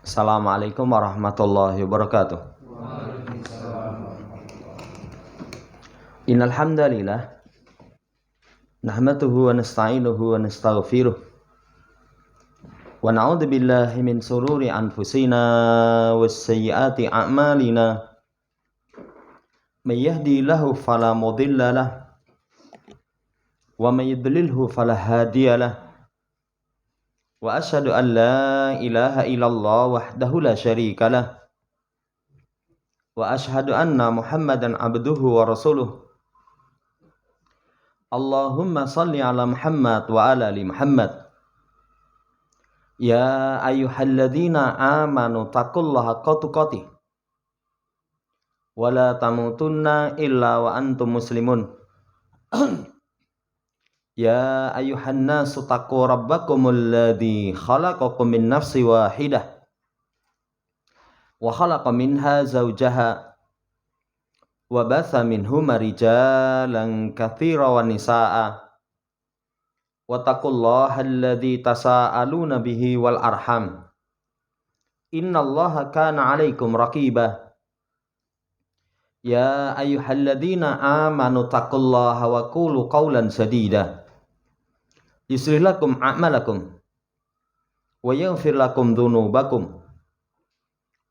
Assalamualaikum warahmatullahi wabarakatuh. Innal hamdalillah nahmaduhu wa nasta'inuhu wa nastaghfiruh wa na'udzu billahi min sururi anfusina was sayyiati a'malina may yahdihillahu fala mudilla lahu wa may yudlilhu fala hadiya lahu wa asyhadu an la ilaha illallah wahdahu la syarika lahu wa asyhadu anna Muhammadan abduhu wa rasuluh. Allahumma salli ala Muhammad wa ala ali Muhammad. Ya ayyuhalladzina amanu taqullaha haqqa tuqatih wa la tamutunna illa wa antum muslimun. Ya ayyuhan nasu taqu rabbakumul ladzi khalaqakum min nafsin wahidah wa khalaqa minha zawjaha wa batha minhuma rijalan katsiran wa nisaa'a wattaqullaha alladzi tasaaluna bihi wal arham innallaha kana 'alaikum raqiba. Ya ayyuhalladzina amanu taqullaha wa qulu qawlan sadida yuslih lakum a'malakum wa yaghfir lakum dhunubakum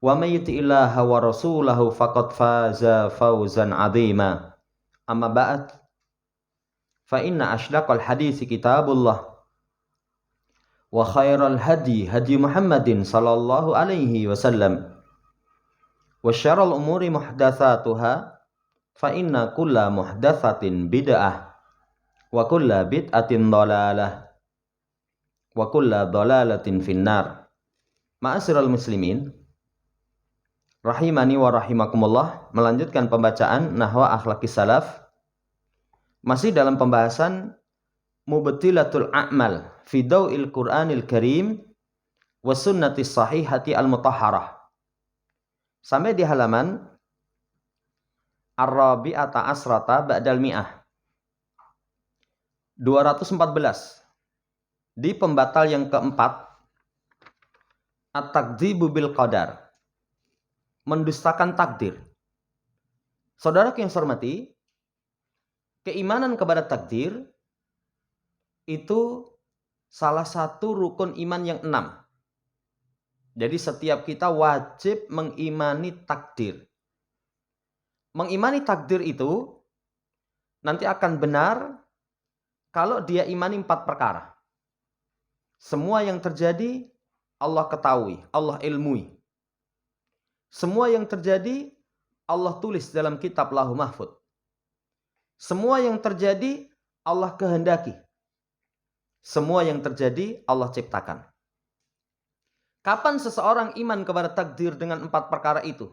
wa may yuti'illaha wa rasulahu faqad faza fawzan 'azima. Amma ba'd, fa inna asydaqal haditsi kitabullah wa khairal hadi hadi Muhammadin sallallahu alaihi wasallam wa syarrul umuri muhdatsatuha fa inna kulla muhdatsatin bid'ah wa kulla bid'atin dhalalah wa kulla dhalalatin finnar. Ma'asyiral muslimin rahimani wa rahimakumullah, melanjutkan pembacaan Nahwa Akhlaqis Salaf, masih dalam pembahasan Mubtilatul A'mal fi Daw'il Qur'anil Karim wa Sunnatis Sahihati Al-Mutahharah, sampai di halaman Ar-Rabi'ata Asrata Ba'dal Mi'ah 214, di pembatal yang keempat, At-Takdzibu bil Qadar, mendustakan takdir. Saudara yang saya hormati, keimanan kepada takdir itu salah satu rukun iman yang 6. Jadi setiap kita wajib mengimani takdir. Mengimani takdir itu nanti akan benar kalau dia imani 4 perkara. Semua yang terjadi Allah ketahui, Allah ilmui. Semua yang terjadi Allah tulis dalam kitab Lauhul Mahfuz. Semua yang terjadi Allah kehendaki. Semua yang terjadi Allah ciptakan. Kapan seseorang iman kepada takdir dengan 4 perkara itu?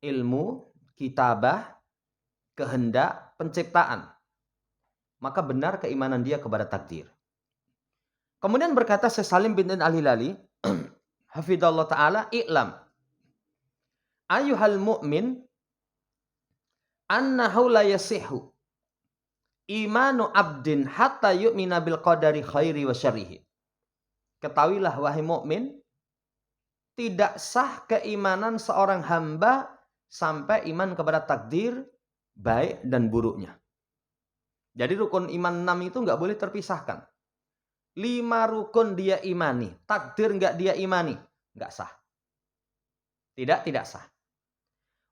Ilmu, kitabah, kehendak, penciptaan. Maka benar keimanan dia kepada takdir. Kemudian berkata Syekh Salim bin Al-Hilali, hafidhallahu ta'ala, i'lam ayyuhal mu'min annahu la yasihu imanu abdin hatta yu'mina bil qadari khairi wa syarrihi. Ketahuilah wahai mukmin, tidak sah keimanan seorang hamba sampai iman kepada takdir baik dan buruknya. Jadi rukun iman 6 itu enggak boleh terpisahkan. 5 rukun dia imani, takdir enggak dia imani, enggak sah. Tidak sah.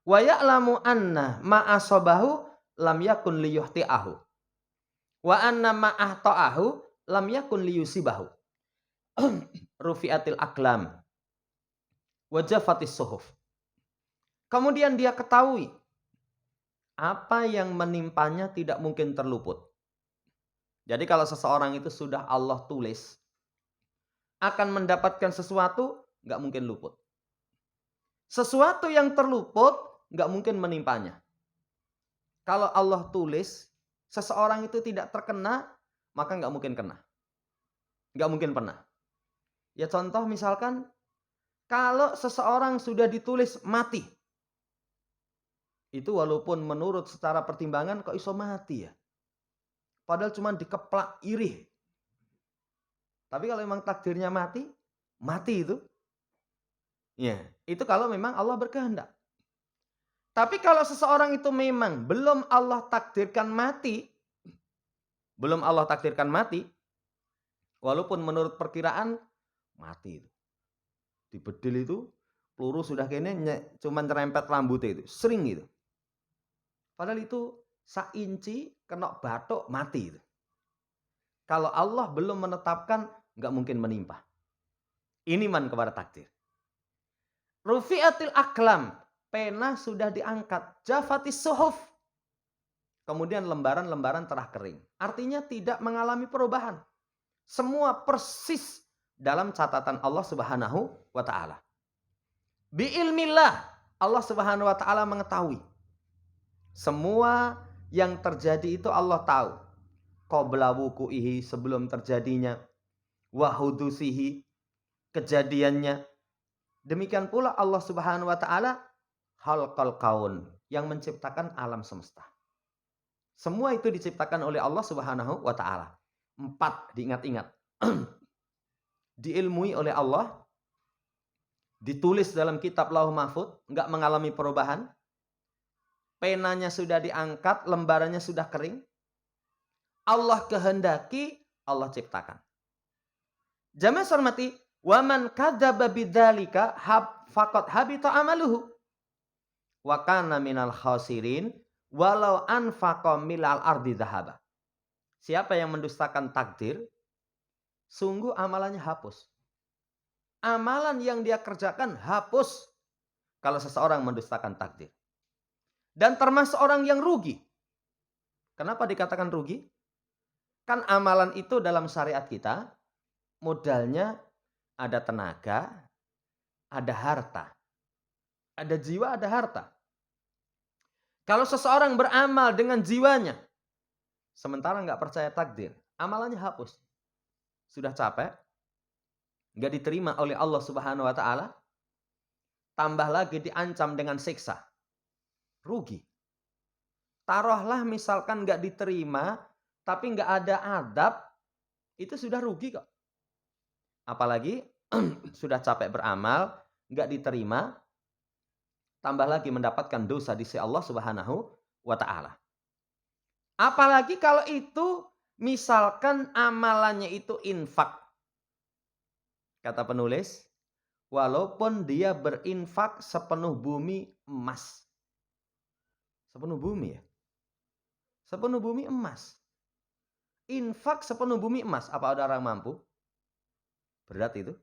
Wa ya'lamu anna ma asabahu lam yakun liyuhti'ahu wa anna ma ahta'ahu lam yakun liyusibahu. Rufi'atil aqlam wa jafatis suhuf. Kemudian dia ketahui apa yang menimpanya tidak mungkin terluput. Jadi kalau seseorang itu sudah Allah tulis akan mendapatkan sesuatu, enggak mungkin luput. Sesuatu yang terluput enggak mungkin menimpanya. Kalau Allah tulis seseorang itu tidak terkena, maka enggak mungkin kena. Enggak mungkin pernah. Ya contoh misalkan, kalau seseorang sudah ditulis mati, itu walaupun menurut secara pertimbangan kok iso mati ya. Padahal cuma dikeplak irih. Tapi kalau memang takdirnya mati, mati itu. Ya, itu kalau memang Allah berkehendak. Tapi kalau seseorang itu memang belum Allah takdirkan mati, belum Allah takdirkan mati, walaupun menurut perkiraan mati itu. Di bedil itu peluru sudah kene cuman nyerempet rambutnya itu, sering gitu. Padahal itu sainci kena batuk mati itu. Kalau Allah belum menetapkan nggak mungkin menimpa. Ini man kepada takdir. Rufi'atil aklam, pena sudah diangkat, jafatis suhuf. Kemudian lembaran-lembaran telah kering. Artinya tidak mengalami perubahan. Semua persis dalam catatan Allah Subhanahu wa taala. Biilmillah, Allah Subhanahu wa taala mengetahui. Semua yang terjadi itu Allah tahu. Qabla wuku'ihi, sebelum terjadinya, wa hudusihi, kejadiannya. Demikian pula Allah Subhanahu wa taala khalqal kaun, yang menciptakan alam semesta. Semua itu diciptakan oleh Allah Subhanahu wa taala. 4 diingat-ingat. Diilmui oleh Allah, ditulis dalam kitab Lauh Mahfuz, enggak mengalami perubahan. Penanya sudah diangkat, lembarannya sudah kering. Allah kehendaki, Allah ciptakan. Jamaah hormati, wa man kadzdzaba bidzalika faqad habita amaluhu wa kana minal khasirin walau anfaqa milal ardi dzahaba. Siapa yang mendustakan takdir, sungguh amalannya hapus. Amalan yang dia kerjakan hapus kalau seseorang mendustakan takdir. Dan termasuk orang yang rugi. Kenapa dikatakan rugi? Kan amalan itu dalam syariat kita, modalnya ada tenaga, ada harta. Ada jiwa, ada harta. Kalau seseorang beramal dengan jiwanya, sementara nggak percaya takdir, amalannya hapus. Sudah capek, nggak diterima oleh Allah Subhanahu wa taala, tambah lagi diancam dengan siksa. Rugi. Taruhlah misalkan nggak diterima, tapi nggak ada adab, itu sudah rugi kok. Apalagi sudah capek beramal, nggak diterima, tambah lagi mendapatkan dosa di sisi Allah Subhanahu wa taala. Apalagi kalau itu misalkan amalannya itu infak. Kata penulis, walaupun dia berinfak sepenuh bumi emas. Sepenuh bumi ya? Sepenuh bumi emas. Infak sepenuh bumi emas. Apa ada orang mampu? Berat itu.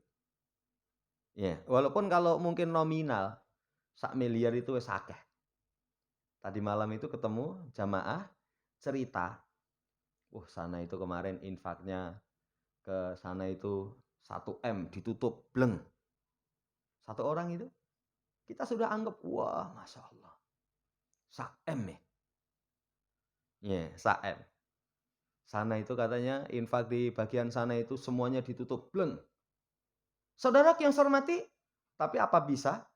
Ya, walaupun kalau mungkin nominal, 1 miliar itu wis akeh. Tadi malam itu ketemu jamaah cerita. Sana itu kemarin infaknya ke sana itu 1 M ditutup bleng. 1 orang itu kita sudah anggap wah Masya Allah. 1 M ya. Ya, 1 M. Sana itu katanya infak di bagian sana itu semuanya ditutup bleng. Saudara yang saya hormati, tapi apa bisa?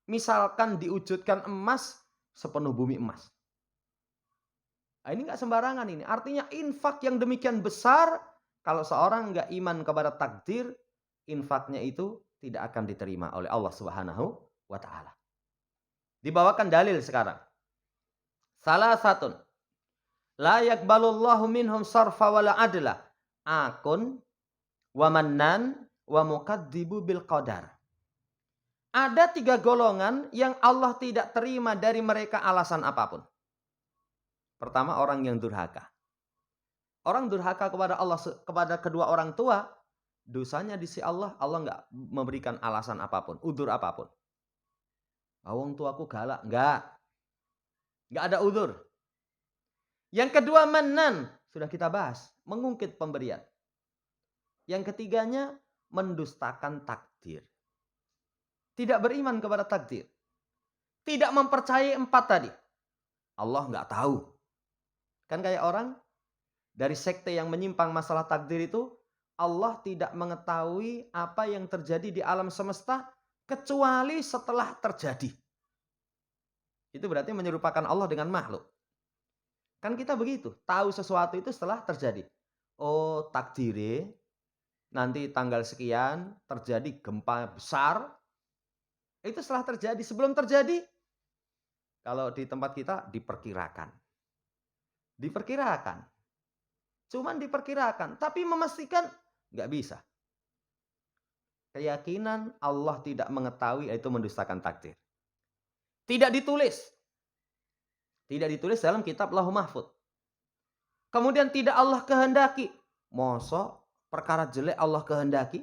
Misalkan diwujudkan emas sepenuh bumi emas. Nah, ini nggak sembarangan ini. Artinya infak yang demikian besar, kalau seorang nggak iman kepada takdir, infaknya itu tidak akan diterima oleh Allah Subhanahu wa taala. Dibawakan dalil sekarang. Salah satu. La yakbalullahu minhum sarfa wala adla. Akun wa mannan wa mukadzibu bil qadar. Ada 3 golongan yang Allah tidak terima dari mereka alasan apapun. Pertama, orang yang durhaka. Orang durhaka kepada Allah, kepada kedua orang tua, dosanya di sisi Allah, Allah nggak memberikan alasan apapun, udzur apapun. Wong tuaku galak, nggak ada udzur. Yang kedua, manan, sudah kita bahas, mengungkit pemberian. Yang ketiganya, mendustakan takdir. Tidak beriman kepada takdir. Tidak mempercayai 4 tadi. Allah nggak tahu. Kan kayak orang dari sekte yang menyimpang masalah takdir itu, Allah tidak mengetahui apa yang terjadi di alam semesta kecuali setelah terjadi. Itu berarti menyerupakan Allah dengan makhluk. Kan kita begitu, tahu sesuatu itu setelah terjadi. Oh, takdire nanti tanggal sekian terjadi gempa besar, Itu setelah terjadi. Sebelum terjadi, kalau di tempat kita diperkirakan. Diperkirakan. Cuman diperkirakan. Tapi memastikan nggak bisa. Keyakinan Allah tidak mengetahui itu mendustakan takdir. Tidak ditulis. Tidak ditulis dalam kitab Lauh Mahfuz. Kemudian tidak Allah kehendaki. Mosok perkara jelek Allah kehendaki?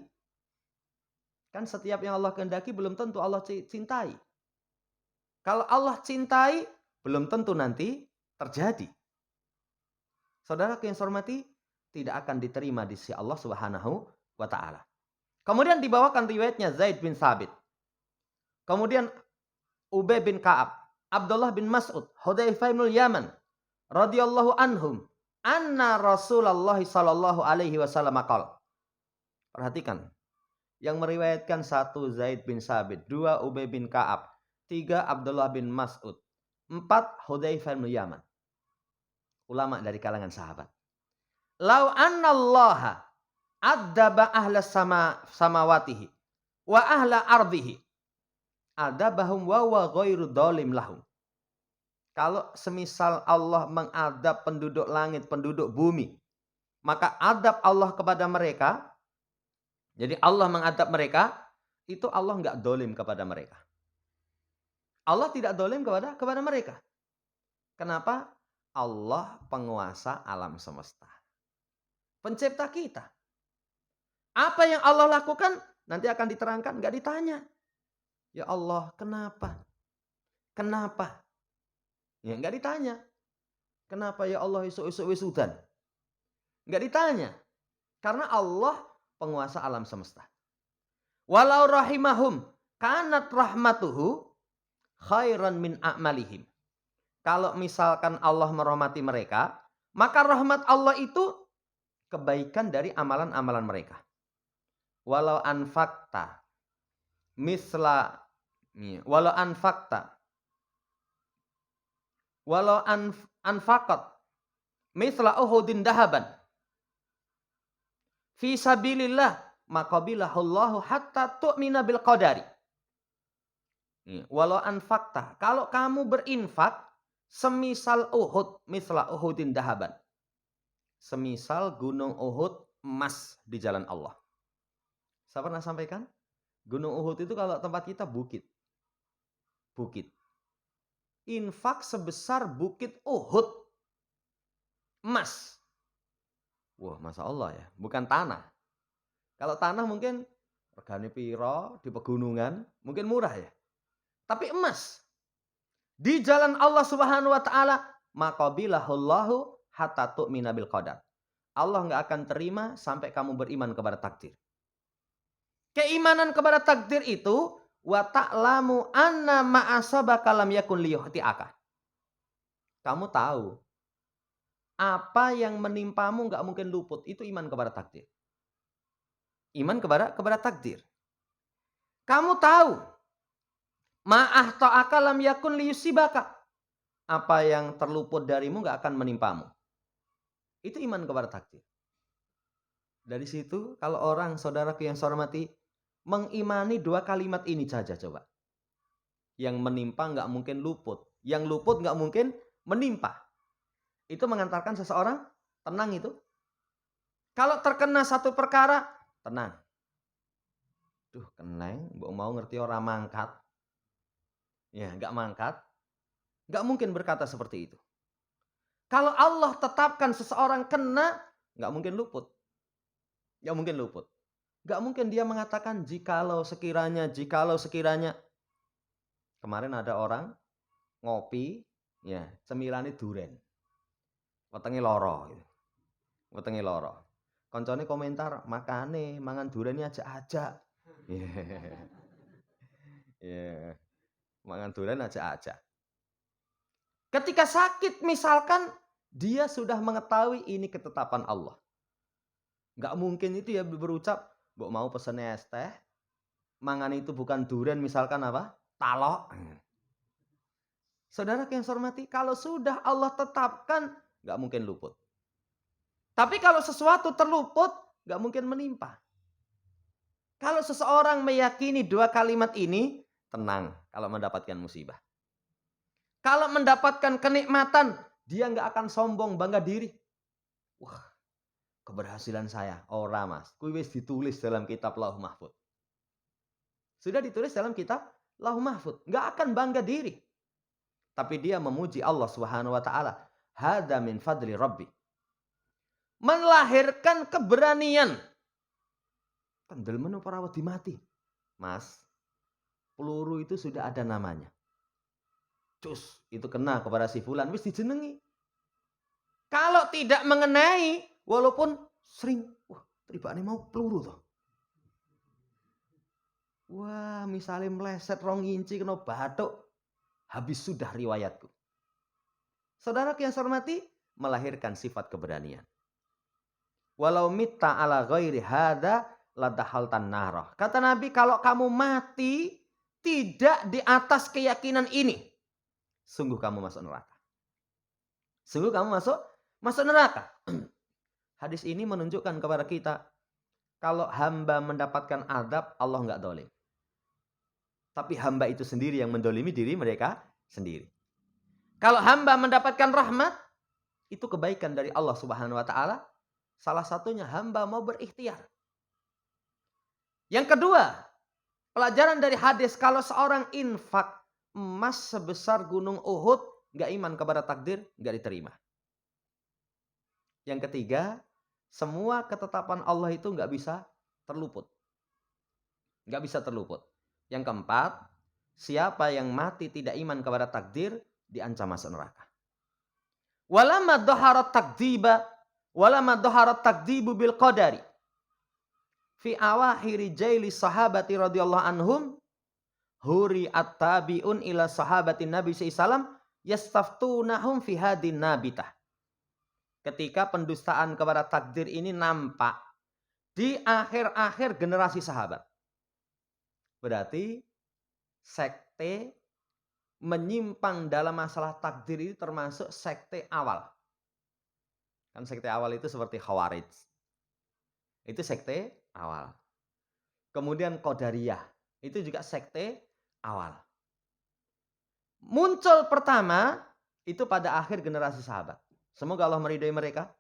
Kan setiap yang Allah kehendaki belum tentu Allah cintai. Kalau Allah cintai, belum tentu nanti terjadi. Saudara yang saya hormati, tidak akan diterima di sisi Allah Subhanahu wa taala. Kemudian dibawakan riwayatnya Zaid bin Thabit. Kemudian Ubay bin Ka'ab, Abdullah bin Mas'ud, Hudzaifah bin Yaman radhiyallahu anhum, anna Rasulullah sallallahu alaihi wasallam qala. Perhatikan. Yang meriwayatkan 1 Zaid bin Thabit, 2 Ubay bin Ka'ab, 3 Abdullah bin Mas'ud, 4 Hudzaifah bin Yaman. Ulama dari kalangan sahabat. Lau annallaha adzaba ahla samawatihi wa ahla ardihi adabahum wa wa ghairu dhalim lahum. Kalau semisal Allah mengadab penduduk langit, penduduk bumi, maka adab Allah kepada mereka, jadi Allah mengadab mereka, itu Allah enggak dolim kepada mereka. Allah tidak dolim kepada mereka. Kenapa? Allah penguasa alam semesta. Pencipta kita. Apa yang Allah lakukan nanti akan diterangkan, enggak ditanya. Ya Allah, kenapa? Kenapa? Ya enggak ditanya. Kenapa ya Allah esuk-esuk wisudan? Enggak ditanya. Karena Allah penguasa alam semesta. Walau rahimahum kanat rahmatuhu khairan min a'malihim. Kalau misalkan Allah merahmati mereka, maka rahmat Allah itu kebaikan dari amalan-amalan mereka. Walau anfaqta misla walau anfaqta walau anfaqat misla uhudin dahaban fi sabilillah maqabilahullahu hatta tu'mina bil qadari. Walau anfaqta, kalau kamu berinfak semisal Uhud, misla uhudin dahaban. Semisal gunung Uhud emas di jalan Allah. Saya pernah sampaikan, gunung Uhud itu kalau tempat kita bukit. Bukit. Infak sebesar bukit Uhud emas. Wah, Masya Allah ya, bukan tanah. Kalau tanah mungkin regane piro di pegunungan, mungkin murah ya. Tapi emas. Di jalan Allah Subhanahu wa taala, maqabilahullahu hatta tu'mina bil qadar. Allah enggak akan terima sampai kamu beriman kepada takdir. Keimanan kepada takdir itu wa ta'lamu anna ma asabaka lam yakun liyuhti'aka. Kamu tahu apa yang menimpamu enggak mungkin luput, itu iman kepada takdir. Iman kepada takdir. Kamu tahu ma'ah ta'aka lam yakun liyusibaka. Apa yang terluput darimu enggak akan menimpamu. Itu iman kepada takdir. Dari situ kalau orang saudaraku yang saya hormati mengimani 2 kalimat ini saja coba. Yang menimpa enggak mungkin luput, yang luput enggak mungkin menimpa. Itu mengantarkan seseorang tenang itu. Kalau terkena satu perkara, tenang. Duh, keneng, mbok mau ngerti orang mangkat. Ya, enggak mangkat. Enggak mungkin berkata seperti itu. Kalau Allah tetapkan seseorang kena, enggak mungkin luput. Enggak mungkin luput. Enggak mungkin dia mengatakan jikalau sekiranya. Kemarin ada orang ngopi, ya, cemilane duren. Wetenge loro gitu. Wetenge loro. Koncone komentar, "Makane mangan durennya aja-aja." Yeah. Mangan duren aja-aja. Ketika sakit misalkan dia sudah mengetahui ini ketetapan Allah. Enggak mungkin itu ya berucap, "Mbok mau pesen es teh, mangan itu bukan duren misalkan apa? Talok." Saudara yang saya hormati, kalau sudah Allah tetapkan, enggak mungkin luput. Tapi kalau sesuatu terluput, enggak mungkin menimpa. Kalau seseorang meyakini 2 kalimat ini, tenang kalau mendapatkan musibah. Kalau mendapatkan kenikmatan, dia nggak akan sombong, bangga diri. Wah, keberhasilan saya. Ora mas, kuwi wis ditulis dalam kitab Lauh Mahfud. Sudah ditulis dalam kitab Lauh Mahfud. Nggak akan bangga diri. Tapi dia memuji Allah Subhanahu wa taala. Hada min fadli Rabbi. Melahirkan keberanian. Kendel menu para wedi mati. Mas, peluru itu sudah ada namanya. Cus, itu kena kepada si fulan, wis dijenengi. Kalau tidak mengenai, walaupun sering, wah, tribane mau peluru toh. Wah, misalnya meleset 2 inci kena bathuk, habis sudah riwayatku. Saudara yang saya hormati, melahirkan sifat keberanian. Walau mitta ala ghairi hada ladahaltan narah. Kata Nabi, kalau kamu mati tidak di atas keyakinan ini, sungguh kamu masuk neraka. Sungguh kamu masuk neraka. Hadis ini menunjukkan kepada kita, kalau hamba mendapatkan adab, Allah nggak dolim. Tapi hamba itu sendiri yang mendolimi diri mereka sendiri. Kalau hamba mendapatkan rahmat, itu kebaikan dari Allah Subhanahu wa taala. Salah satunya hamba mau berikhtiar. Yang kedua, pelajaran dari hadis, kalau seorang infak emas sebesar gunung Uhud, nggak iman kepada takdir, nggak diterima. Yang ketiga, semua ketetapan Allah itu nggak bisa terluput. Nggak bisa terluput. Yang keempat, siapa yang mati tidak iman kepada takdir, diancam masuk neraka. Walamma dhaharat takdzibu bil qadari. Fi awakhiri jaili sahabati radhiyallahu anhum, huri at-tabi'un ila sahabati Nabi sallallahu yastaftunahum fi hadin nabitah. Ketika pendustaan kepada takdir ini nampak di akhir-akhir generasi sahabat. Berarti sekte menyimpang dalam masalah takdir ini termasuk sekte awal. Kan sekte awal itu seperti Khawarij. Itu sekte awal. Kemudian Qadariyah. Itu juga sekte awal. Muncul pertama itu pada akhir generasi sahabat. Semoga Allah meridai mereka.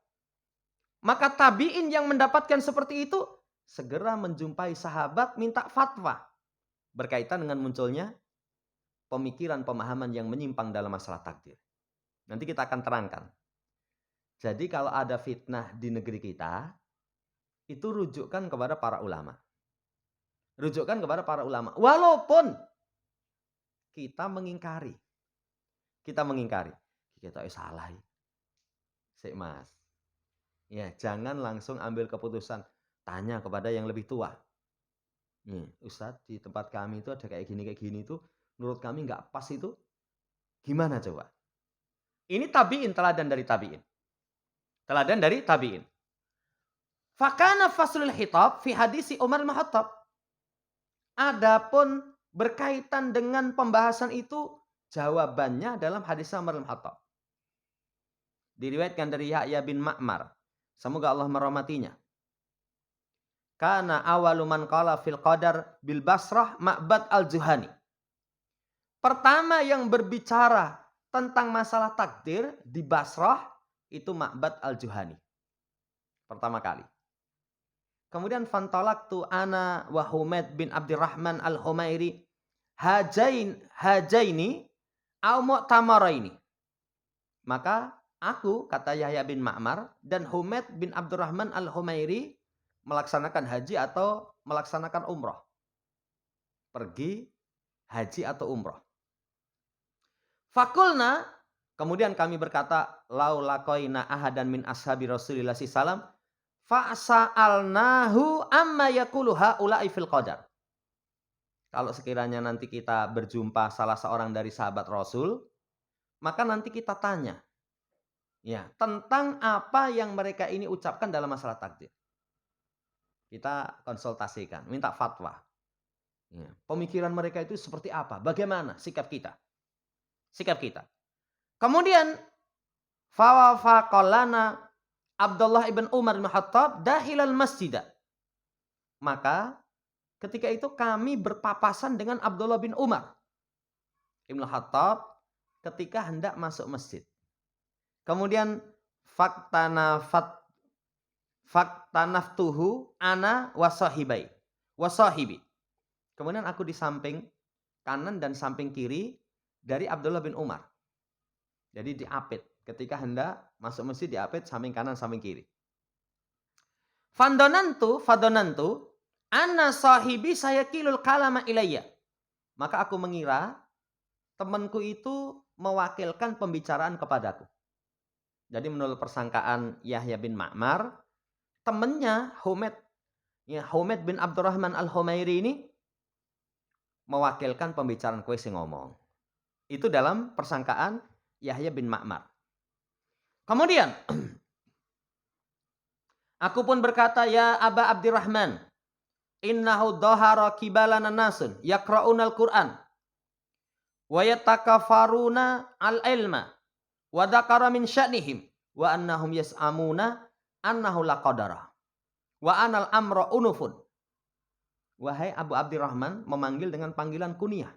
Maka tabi'in yang mendapatkan seperti itu segera menjumpai sahabat minta fatwa berkaitan dengan munculnya pemikiran pemahaman yang menyimpang dalam masalah takdir. Nanti kita akan terangkan. Jadi kalau ada fitnah di negeri kita, itu rujukkan kepada para ulama. Rujukkan kepada para ulama. Walaupun kita mengingkari. Kita salah. Sik Mas. Ya, jangan langsung ambil keputusan. Tanya kepada yang lebih tua. Nih, Ustadz, di tempat kami itu ada kayak gini itu. Menurut kami nggak pas itu. Gimana coba? Ini tabi'in, teladan dari tabi'in. Teladan dari tabi'in. Fakana faslul khitab fi hadisi Umar bin Khattab. Adapun berkaitan dengan pembahasan itu, jawabannya dalam hadis Umar bin Khattab. Diriwayatkan dari Yahya bin Ma'mar. Semoga Allah merahmatinya. Kana awalu man qala fil qadar bil Basrah Ma'bad al-Juhani. Pertama yang berbicara tentang masalah takdir di Basrah itu Ma'bad al-Juhani. Pertama kali. Kemudian fantalaktu ana wa Humaid bin Abdurrahman al-Humairi hajaini au mu'tamaraini. Maka aku, kata Yahya bin Ma'mar, dan Humaid bin Abdurrahman al-Humairi melaksanakan haji atau melaksanakan umroh. Pergi haji atau umroh. Fakulna, kemudian kami berkata, lau laqaina ahadan min ashabi Rasulillah sallallahu fa'sa'alnahu amma yaqulu haula'i fil qadar. Kalau sekiranya nanti kita berjumpa salah seorang dari sahabat Rasul, maka nanti kita tanya ya, tentang apa yang mereka ini ucapkan dalam masalah takdir. Kita konsultasikan, minta fatwa. Ya, pemikiran mereka itu seperti apa? Bagaimana sikap kita? Sikap kita. Kemudian fawafaqallana Abdullah ibn Umar bin Khattab dahilal masjidah. Maka ketika itu kami berpapasan dengan Abdullah bin Umar Ibnu Khattab ketika hendak masuk masjid. Kemudian faktanaftuhu ana wasahibi. Kemudian aku di samping kanan dan samping kiri dari Abdullah bin Umar. Jadi diapit. Ketika hendak masuk masjid diapit samping kanan samping kiri. Fadonantu anna sahibi sayakilul kalama ilayya. Maka aku mengira temanku itu mewakilkan pembicaraan kepadaku. Jadi menurut persangkaan Yahya bin Ma'mar, temannya Humaid bin Abdurrahman al-Humairi ini mewakilkan pembicaraan kue sing ngomong. Itu dalam persangkaan Yahya bin Ma'mar. Kemudian aku pun berkata, ya Aba Abdurrahman, innahu dhahara kibalana nasun yaqra'unal Qur'an wa yatakafaruna al-ilma wa dzakara min sya'nihim wa annahum yas'amuna annahu laqadara wa anal amra unufun. Wahai Abu Abdurrahman, memanggil dengan panggilan kunyah.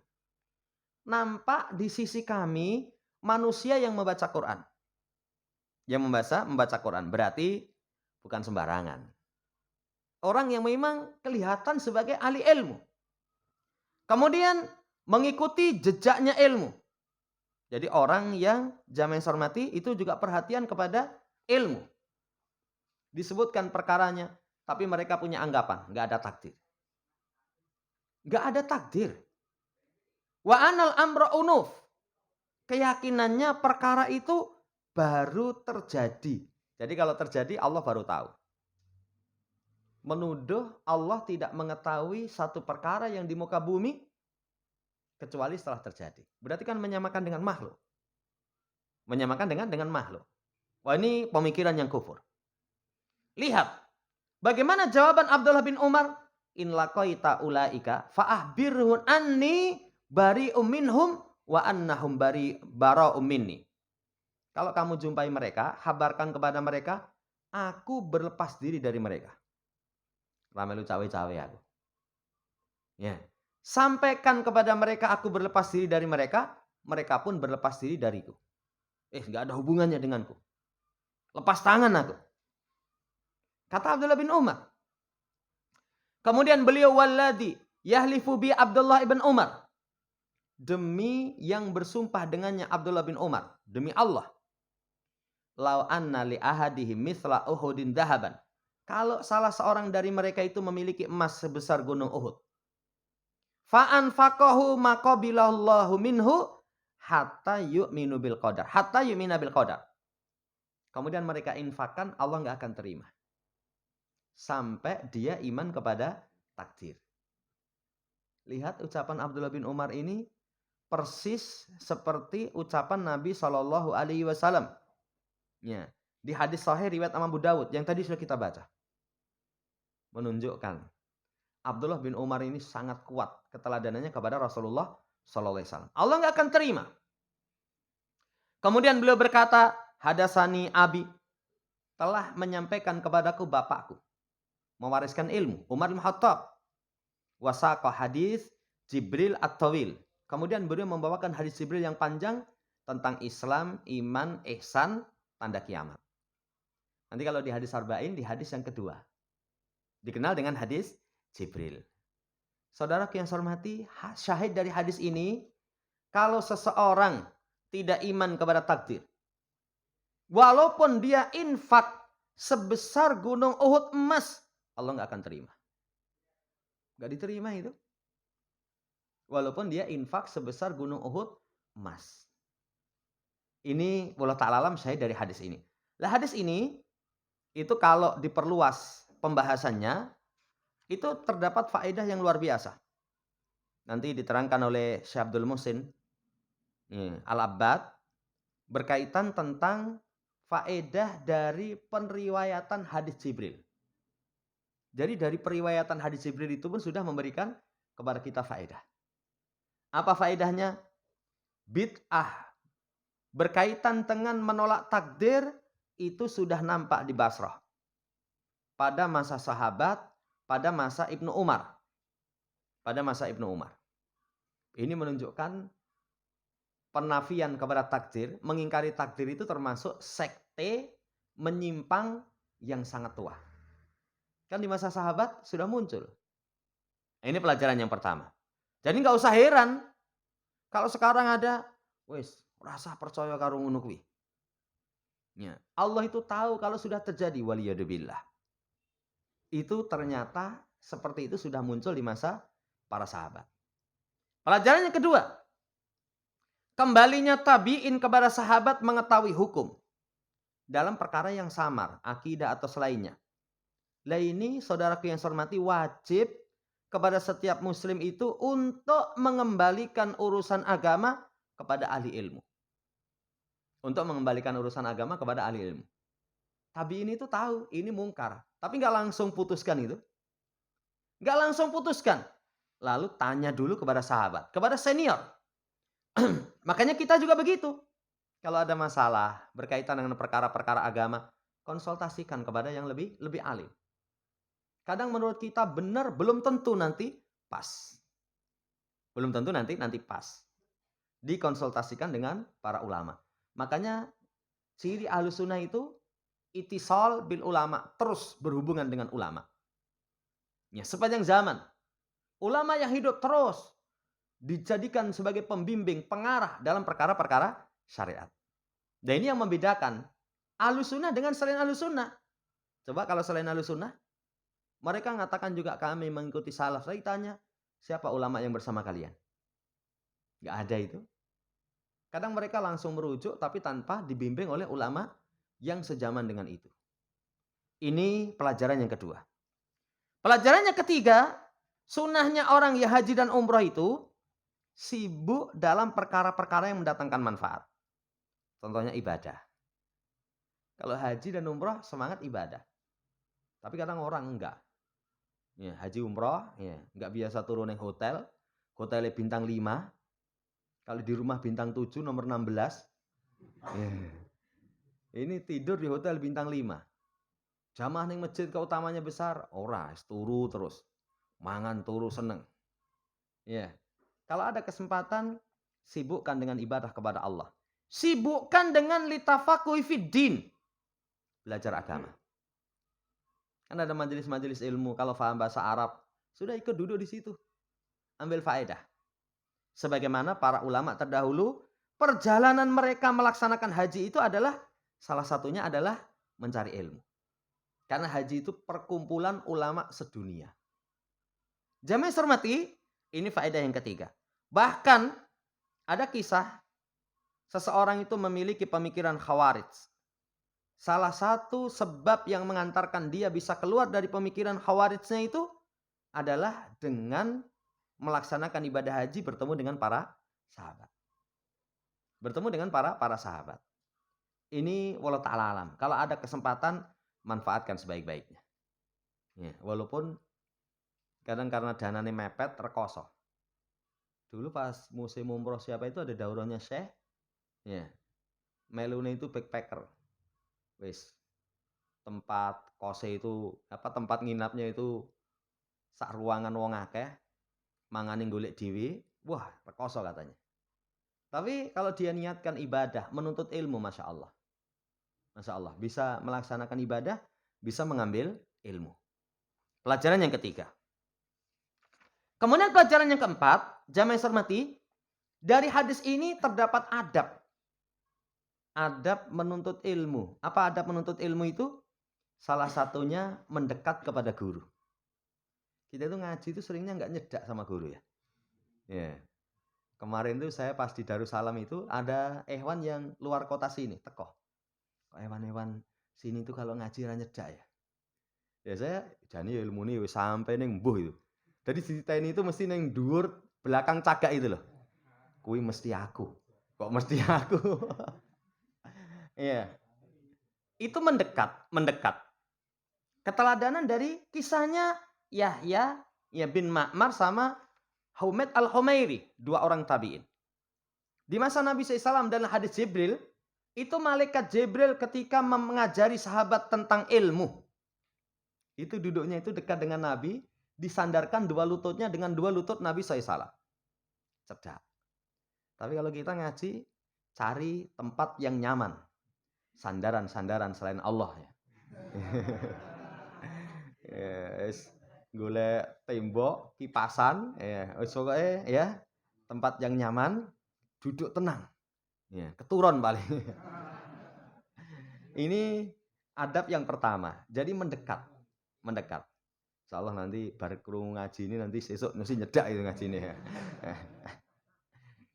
Nampak di sisi kami manusia yang membaca Quran. Yang membaca Quran berarti bukan sembarangan. Orang yang memang kelihatan sebagai ahli ilmu. Kemudian mengikuti jejaknya ilmu. Jadi orang yang jamaah yang hormati itu juga perhatian kepada ilmu. Disebutkan perkaranya, tapi mereka punya anggapan, nggak ada takdir. Nggak ada takdir. Wa anal amra unuf. Keyakinannya perkara itu baru terjadi. Jadi kalau terjadi Allah baru tahu. Menuduh Allah tidak mengetahui satu perkara yang di muka bumi kecuali setelah terjadi. Berarti kan menyamakan dengan makhluk. Menyamakan dengan makhluk. Wah, ini pemikiran yang kufur. Lihat bagaimana jawaban Abdullah bin Umar, in laqaita ulaika fa'ahbirhum anni bari'um minhum wa annahum bara'um minni. Kalau kamu jumpai mereka, kabarkan kepada mereka, aku berlepas diri dari mereka. Ramelu cawe-cawe aku. Ya. Sampaikan kepada mereka aku berlepas diri dari mereka, mereka pun berlepas diri dariku. Enggak ada hubungannya denganku. Lepas tangan aku. Kata Abdullah bin Umar. Kemudian beliau walladhi yahlifu bi Abdullah ibn Umar. Demi yang bersumpah dengannya Abdullah bin Umar. Demi Allah. Lau anna li ahadihim mithla Uhudin dahaban. Kalau salah seorang dari mereka itu memiliki emas sebesar gunung Uhud. Fa'anfaqahu maqabilallahu minhu hatta yu'minu bil qadar. Hatta yu'mina bil qadar. Kemudian mereka infakkan, Allah nggak akan terima. Sampai dia iman kepada takdir. Lihat ucapan Abdullah bin Umar ini persis seperti ucapan Nabi SAW. Ya, di hadis sahih riwayat Imam Abu Dawud yang tadi sudah kita baca. Menunjukkan Abdullah bin Umar ini sangat kuat keteladanannya kepada Rasulullah SAW. Allah nggak akan terima. Kemudian beliau berkata, hadasani abi, telah menyampaikan kepadaku bapakku, mewariskan ilmu, Umar bin Khattab. Wasaqa hadis Jibril at-tawil. Kemudian beliau membawakan hadis Jibril yang panjang tentang Islam, iman, ihsan, tanda kiamat. Nanti kalau di hadis Arba'in, di hadis yang kedua. Dikenal dengan hadis Jibril. Saudara yang saya hormati, syahid dari hadis ini, kalau seseorang tidak iman kepada takdir, walaupun dia infak sebesar gunung Uhud emas, Allah nggak akan terima. Nggak diterima itu. Walaupun dia infak sebesar gunung Uhud emas. Ini wallahu ta'ala alam syahid dari hadis ini. Nah, hadis ini itu kalau diperluas pembahasannya, itu terdapat faedah yang luar biasa. Nanti diterangkan oleh Syekh Abdul Muhsin Al-Abbad berkaitan tentang faedah dari penriwayatan hadis Jibril. Jadi dari periwayatan hadis Jibril itu pun sudah memberikan kepada kita faedah. Apa faedahnya? Bid'ah berkaitan dengan menolak takdir itu sudah nampak di Basrah. Pada masa sahabat, pada masa Ibnu Umar. pada masa Ibnu Umar. Ini menunjukkan penafian kepada takdir, mengingkari takdir itu termasuk sekte menyimpang yang sangat tua. Kan di masa sahabat sudah muncul. Ini pelajaran yang pertama. Jadi nggak usah heran kalau sekarang ada, wis rasa percaya karo ngono kuwi. Ya, Allah itu tahu kalau sudah terjadi, waliyadzubillah. Itu ternyata seperti itu sudah muncul di masa para sahabat. Pelajaran yang kedua, kembalinya tabi'in kepada sahabat mengetahui hukum dalam perkara yang samar, akidah atau selainnya. Lah ini saudaraku yang saya hormati, wajib kepada setiap muslim itu untuk mengembalikan urusan agama kepada ahli ilmu. Untuk mengembalikan urusan agama kepada ahli ilmu. Tabi'in itu tahu ini mungkar, tapi nggak langsung putuskan itu. Nggak langsung putuskan. Lalu tanya dulu kepada sahabat, kepada senior. Makanya kita juga begitu. Kalau ada masalah berkaitan dengan perkara-perkara agama, konsultasikan kepada yang lebih alim. Kadang menurut kita benar, belum tentu nanti pas. Belum tentu nanti pas. Dikonsultasikan dengan para ulama. Makanya ciri Ahlussunnah itu ittisal bil ulama, terus berhubungan dengan ulama. Ya, sepanjang zaman. Ulama yang hidup terus dijadikan sebagai pembimbing, pengarah dalam perkara-perkara syariat. Dan ini yang membedakan Ahlussunnah dengan selain Ahlussunnah. Coba kalau selain Ahlussunnah, mereka mengatakan juga kami mengikuti salaf. Saya tanya, siapa ulama yang bersama kalian? Nggak ada itu. Kadang mereka langsung merujuk tapi tanpa dibimbing oleh ulama yang sejaman dengan itu. Ini pelajaran yang kedua. Pelajaran yang ketiga, sunnahnya orang yang haji dan umroh itu sibuk dalam perkara-perkara yang mendatangkan manfaat. Contohnya ibadah. Kalau haji dan umroh semangat ibadah. Tapi kadang orang enggak. Ya, haji umroh, ya, enggak biasa turun di hotel. Hotelnya bintang 5. Kalau di rumah bintang 7 nomor 16. Ya. Ini tidur di hotel bintang 5. Jamaah ning masjid keutamanya besar, ora, turu terus. Mangan turu seneng. Ya. Kalau ada kesempatan, sibukkan dengan ibadah kepada Allah. Sibukkan dengan litafaqquh fiddin. Belajar agama. Kan ada majelis-majelis ilmu, kalau paham bahasa Arab, sudah ikut duduk di situ. Ambil faedah. Sebagaimana para ulama terdahulu, perjalanan mereka melaksanakan haji itu adalah, salah satunya adalah mencari ilmu. Karena haji itu perkumpulan ulama sedunia. Jamaah hormati, ini faedah yang ketiga. Bahkan ada kisah seseorang itu memiliki pemikiran khawarij. Salah satu sebab yang mengantarkan dia bisa keluar dari pemikiran khawarijnya itu adalah dengan melaksanakan ibadah haji bertemu dengan para sahabat. Bertemu dengan para sahabat. Ini walau ta'ala alam. Kalau ada kesempatan, manfaatkan sebaik-baiknya. Ya, walaupun kadang karena dananya mepet, rekoso. Dulu pas musim umroh siapa itu ada daurahnya Syekh. Ya. Melune itu backpacker. Wis. Tempat kose itu, tempat nginapnya itu sak ruangan wong akeh. Mangane golek dhewe. Wah, rekoso katanya. Tapi kalau dia niatkan ibadah, menuntut ilmu, Masya Allah. Masya Allah, bisa melaksanakan ibadah, bisa mengambil ilmu. Pelajaran yang ketiga. Kemudian pelajaran yang keempat, jamaah hormati, dari hadis ini terdapat adab. Adab menuntut ilmu. Apa adab menuntut ilmu itu? Salah satunya mendekat kepada guru. Kita itu ngaji itu seringnya nggak nyedak sama guru ya. Ya. Kemarin tuh saya pas di Darussalam itu ada ehwan yang luar kota sini, teko. Ewan-ewan sini tuh kalau ngaji ra nyedak ya. Ya saya jane ilmu ini wis sampai ning mbuh itu. Jadi diteni itu mesti ning dhuwur belakang cagak itu loh. Kuwi mesti aku. Kok mesti aku? Iya. Itu mendekat. Keteladanan dari kisahnya Yahya bin Ma'mar sama Humaid al-Humairi, dua orang tabi'in. Di masa Nabi SAW dalam hadis Jibril, itu malaikat Jibril ketika mengajari sahabat tentang ilmu. Itu duduknya itu dekat dengan Nabi disandarkan dua lututnya dengan dua lutut Nabi SAW. Cerdak. Tapi kalau kita ngaji, cari tempat yang nyaman. Sandaran-sandaran selain Allah ya. Yes. Golek tembok, kipasan, ya, wis pokoke ya, tempat yang nyaman, duduk tenang. Ya, keturun paling. Ini adab yang pertama. Jadi mendekat. Mendekat. Insyaallah nanti bar krungu ngaji ini nanti sesuk mesti nyedak itu ngaji ini ya.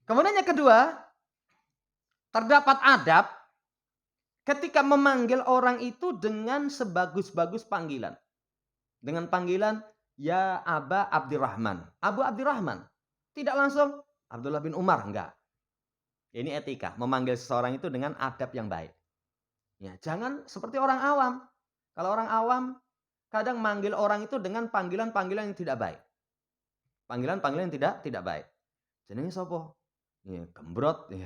Kemudian yang kedua, terdapat adab ketika memanggil orang itu dengan sebagus-bagus panggilan. Dengan panggilan ya Aba Abdurrahman. Abu Abdurrahman. Tidak langsung Abdullah bin Umar, enggak. Ini etika, memanggil seseorang itu dengan adab yang baik. Ya, jangan seperti orang awam. Kalau orang awam kadang manggil orang itu dengan panggilan-panggilan yang tidak baik. Panggilan-panggilan yang tidak baik. Jenenge sapa? Ya, gembrot ya.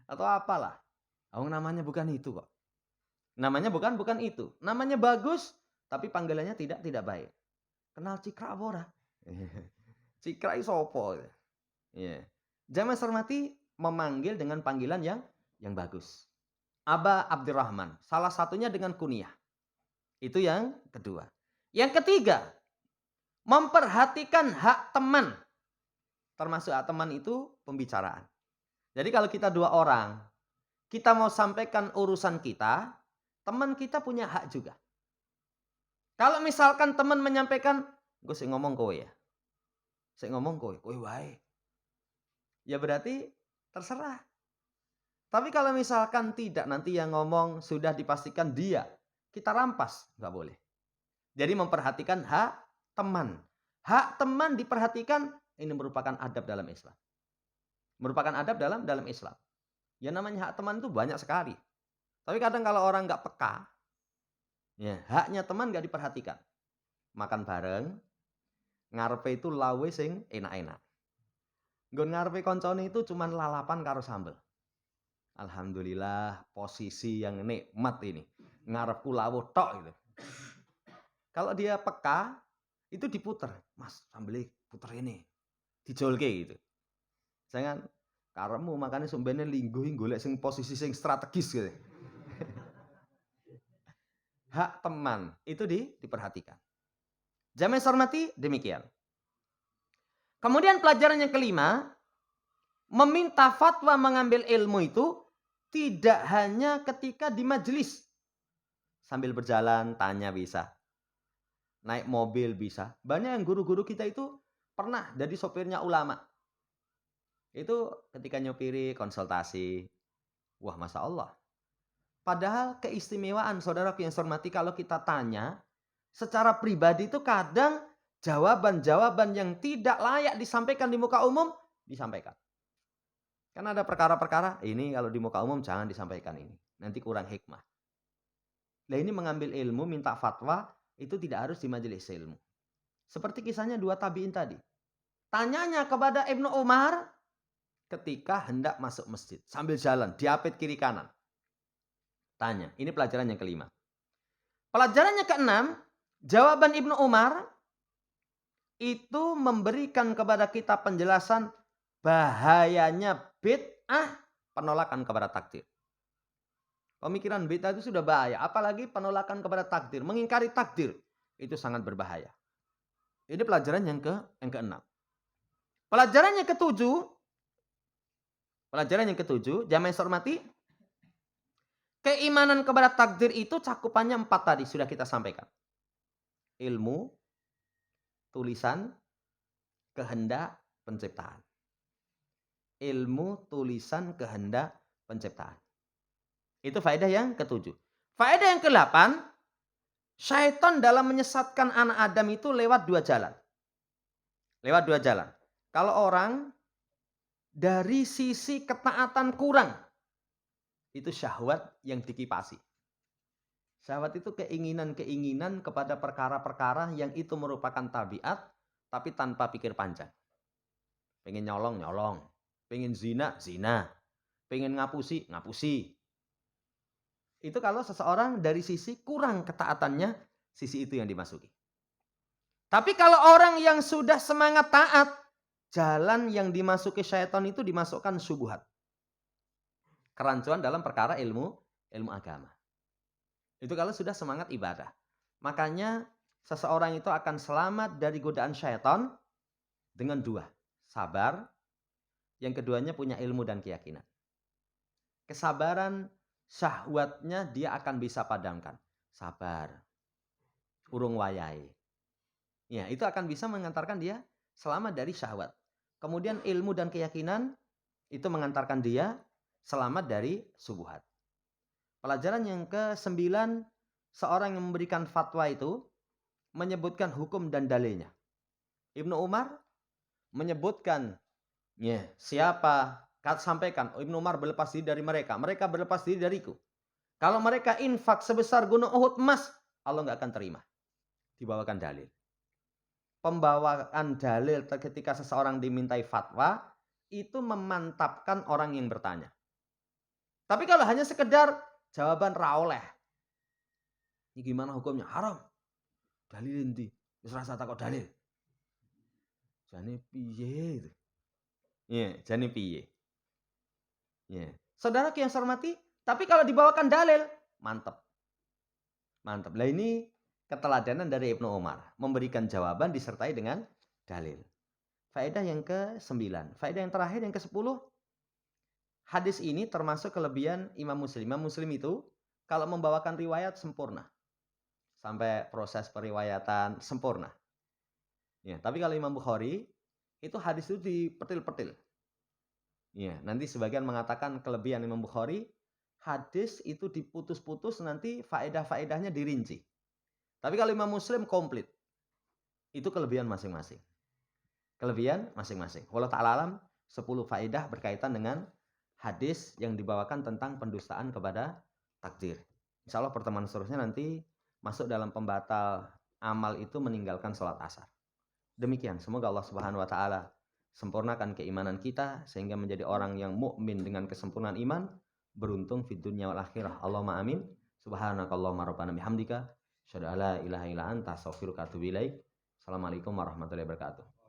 Atau apalah. Namanya bukan itu kok. Namanya bukan itu. Namanya bagus tapi panggilannya tidak baik. Kenal Cikra apa ora? Cikra iki sapa? Ya. Jamaah hormati memanggil dengan panggilan yang bagus. Aba Abdurrahman. Salah satunya dengan kunyah. Itu yang kedua. Yang ketiga, memperhatikan hak teman. Termasuk hak teman itu pembicaraan. Jadi kalau kita dua orang, kita mau sampaikan urusan kita, teman kita punya hak juga. Kalau misalkan teman menyampaikan, gue sih ngomong kowe ya. Saya ngomong kowe wae. Ya berarti terserah. Tapi kalau misalkan tidak, nanti yang ngomong sudah dipastikan dia, kita rampas, nggak boleh. Jadi memperhatikan hak teman. Hak teman diperhatikan, ini merupakan adab dalam Islam. Merupakan adab dalam Islam. Ya namanya hak teman itu banyak sekali. Tapi kadang kalau orang nggak peka, ya haknya teman nggak diperhatikan. Makan bareng, ngarepe itu lawe sing enak-enak. Nggon ngarepe koncone itu cuman lalapan karo sambel. Alhamdulillah posisi yang nikmat ini. Ngarepku lawuh tok gitu. Kalau dia peka, itu diputer. Mas, sambelnya puter ini. Dijolke gitu. Jangan karemu makanya sumbene lingguh golek sing posisi sing strategis gitu. Hak teman itu diperhatikan. Jamaah hormati demikian. Kemudian pelajaran yang kelima, meminta fatwa mengambil ilmu itu tidak hanya ketika di majelis. Sambil berjalan tanya bisa. Naik mobil bisa. Banyak yang guru-guru kita itu pernah jadi sopirnya ulama. Itu ketika nyopiri konsultasi. Wah, Masya Allah. Padahal keistimewaan saudaraku yang hormati kalau kita tanya secara pribadi itu kadang jawaban-jawaban yang tidak layak disampaikan di muka umum disampaikan. Karena ada perkara-perkara ini kalau di muka umum jangan disampaikan ini. Nanti kurang hikmah. Nah ini mengambil ilmu minta fatwa itu tidak harus di majelis ilmu. Seperti kisahnya dua tabi'in tadi. Tanyanya kepada Ibnu Umar ketika hendak masuk masjid sambil jalan diapit kiri kanan. Tanya, ini pelajaran yang kelima. Pelajaran yang keenam, jawaban Ibnu Umar itu memberikan kepada kita penjelasan bahayanya bid'ah penolakan kepada takdir. Pemikiran bid'ah itu sudah bahaya, apalagi penolakan kepada takdir, mengingkari takdir itu sangat berbahaya. Ini pelajaran yang keenam. Pelajaran yang ketujuh, jamaah hormati, keimanan kepada takdir itu cakupannya 4 tadi sudah kita sampaikan. Ilmu, tulisan, kehendak, penciptaan. Ilmu, tulisan, kehendak, penciptaan. Itu faedah yang ketujuh. Faedah yang ke-8, syaitan dalam menyesatkan anak Adam itu lewat 2 jalan. Lewat 2 jalan. Kalau orang dari sisi ketaatan kurang, itu syahwat yang dikipasi. Syahwat itu keinginan-keinginan kepada perkara-perkara yang itu merupakan tabiat, tapi tanpa pikir panjang. Pengen nyolong. Pengen zina. Pengen ngapusi. Itu kalau seseorang dari sisi kurang ketaatannya, sisi itu yang dimasuki. Tapi kalau orang yang sudah semangat taat, jalan yang dimasuki syaitan itu dimasukkan syubhat. Kerancuan dalam perkara ilmu agama. Itu kalau sudah semangat ibadah. Makanya seseorang itu akan selamat dari godaan syaitan dengan dua. Sabar, yang keduanya punya ilmu dan keyakinan. Kesabaran, syahwatnya dia akan bisa padamkan. Sabar, urung wayai. Ya, itu akan bisa mengantarkan dia selamat dari syahwat. Kemudian ilmu dan keyakinan itu mengantarkan dia selamat dari subuhat. Pelajaran yang ke-9, seorang yang memberikan fatwa itu menyebutkan hukum dan dalilnya. Ibnu Umar menyebutkan, ya, siapa, sampaikan, Ibnu Umar berlepas diri dari mereka, mereka berlepas diri dariku. Kalau mereka infak sebesar gunung Uhud emas, Allah nggak akan terima. Dibawakan dalil. Pembawaan dalil ketika seseorang dimintai fatwa, itu memantapkan orang yang bertanya. Tapi kalau hanya sekedar jawaban raoleh, ini gimana hukumnya? Haram. Dalil inti. Wis rasa takut dalil. Jane piye itu? Ya, jane piye. Ya. Saudara yang saya hormati, tapi kalau dibawakan dalil, mantap. Mantap. Lah ini keteladanan dari Ibnu Umar, memberikan jawaban disertai dengan dalil. Faedah yang ke-9. Faedah yang terakhir yang ke-10. Hadis ini termasuk kelebihan Imam Muslim. Imam Muslim itu kalau membawakan riwayat sempurna. Sampai proses periwayatan sempurna. Ya, tapi kalau Imam Bukhari itu hadis itu dipetil-petil. Ya, nanti sebagian mengatakan kelebihan Imam Bukhari, hadis itu diputus-putus, nanti faedah-faedahnya dirinci. Tapi kalau Imam Muslim komplit. Itu kelebihan masing-masing. Kelebihan masing-masing. Wallahu ta'ala alam, 10 faedah berkaitan dengan hadis yang dibawakan tentang pendustaan kepada takdir. Insya Allah pertemuan seterusnya nanti masuk dalam pembatal amal itu meninggalkan sholat asar. Demikian, semoga Allah Subhanahu wa taala sempurnakan keimanan kita sehingga menjadi orang yang mukmin dengan kesempurnaan iman, beruntung fid dunya wal akhirah. Allahumma amin. Subhanakallahumma rabbana bihamdika, asyhadu alla ilaha illa anta, astaghfiruka wa atubu ilaik. Assalamualaikum warahmatullahi wabarakatuh.